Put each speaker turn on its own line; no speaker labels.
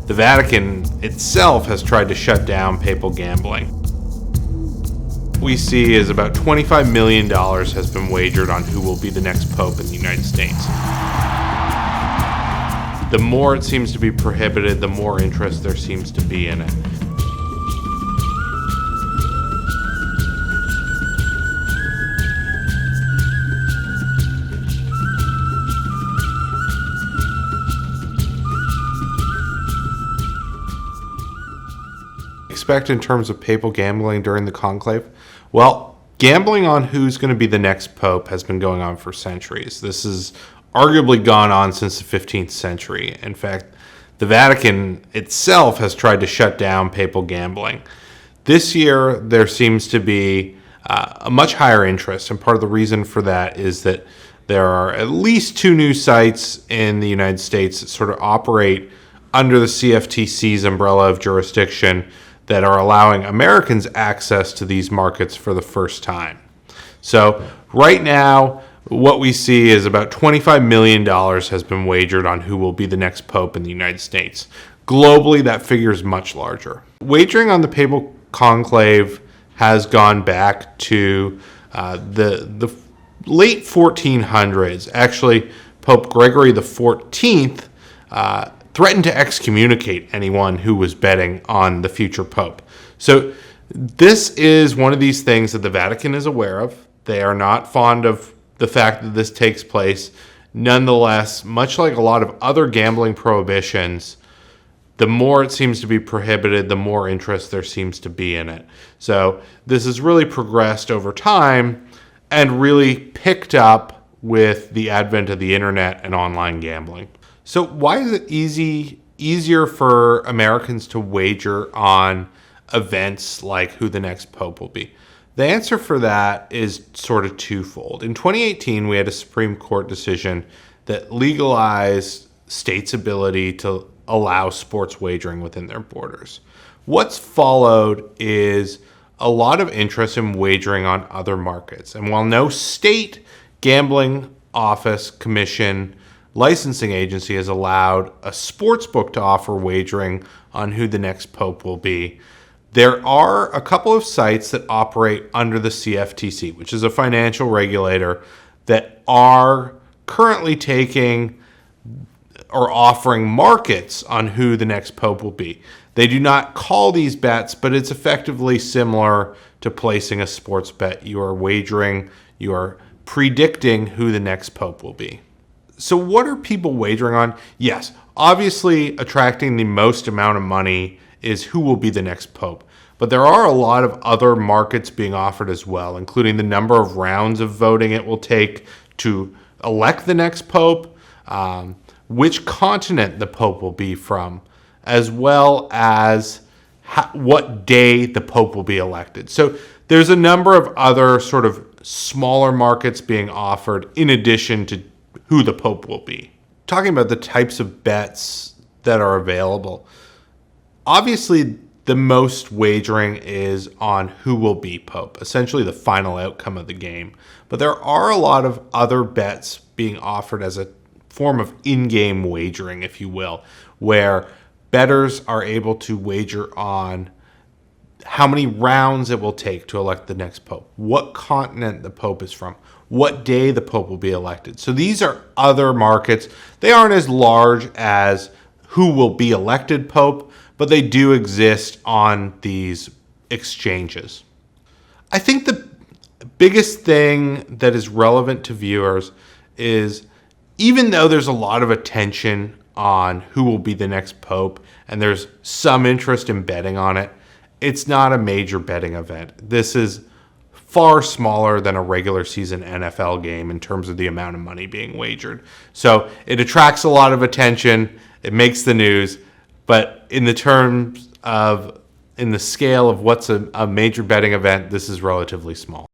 the Vatican itself has tried to shut down papal gambling. What we see is about $25 million has been wagered on who will be the next pope in the United States. The more it seems to be prohibited, the more interest there seems to be in it. Expect in terms of papal gambling during the conclave? Well, gambling on who's going to be the next pope has been going on for centuries. This has arguably gone on since the 15th century. In fact, the Vatican itself has tried to shut down papal gambling. This year, there seems to be a much higher interest, and part of the reason for that is that there are at least 2 new sites in the United States that sort of operate under the CFTC's umbrella of jurisdiction that are allowing Americans access to these markets for the first time. So right now, what we see is about $25 million has been wagered on who will be the next pope in the United States. Globally, that figure is much larger. Wagering on the papal conclave has gone back to the late 1400s. Actually, Pope Gregory XIV threatened to excommunicate anyone who was betting on the future pope. So this is one of these things that the Vatican is aware of. They are not fond of the fact that this takes place. Nonetheless, much like a lot of other gambling prohibitions, the more it seems to be prohibited, the more interest there seems to be in it. So this has really progressed over time and really picked up with the advent of the internet and online gambling. So why is it easier for Americans to wager on events like who the next pope will be? The answer for that is sort of twofold. In 2018, we had a Supreme Court decision that legalized states' ability to allow sports wagering within their borders. What's followed is a lot of interest in wagering on other markets. And while no state gambling office, commission, licensing agency has allowed a sports book to offer wagering on who the next pope will be, there are a couple of sites that operate under the CFTC, which is a financial regulator, that are currently taking or offering markets on who the next pope will be. They do not call these bets, but it's effectively similar to placing a sports bet. You are wagering, you are predicting who the next pope will be. So what are people wagering on? Yes, obviously attracting the most amount of money is who will be the next pope. But there are a lot of other markets being offered as well, including the number of rounds of voting it will take to elect the next pope, which continent the pope will be from, as well as what day the pope will be elected. So there's a number of other sort of smaller markets being offered in addition to who the pope will be. Talking about the types of bets that are available, obviously the most wagering is on who will be pope, essentially the final outcome of the game. But there are a lot of other bets being offered as a form of in-game wagering, if you will, where bettors are able to wager on how many rounds it will take to elect the next pope, what continent the pope is from, what day the pope will be elected. So these are other markets. They aren't as large as who will be elected pope, but they do exist on these exchanges. I think the biggest thing that is relevant to viewers is, even though there's a lot of attention on who will be the next pope and there's some interest in betting on it, it's not a major betting event. This is far smaller than a regular season NFL game in terms of the amount of money being wagered. So it attracts a lot of attention, it makes the news, but in the scale of what's a major betting event, this is relatively small.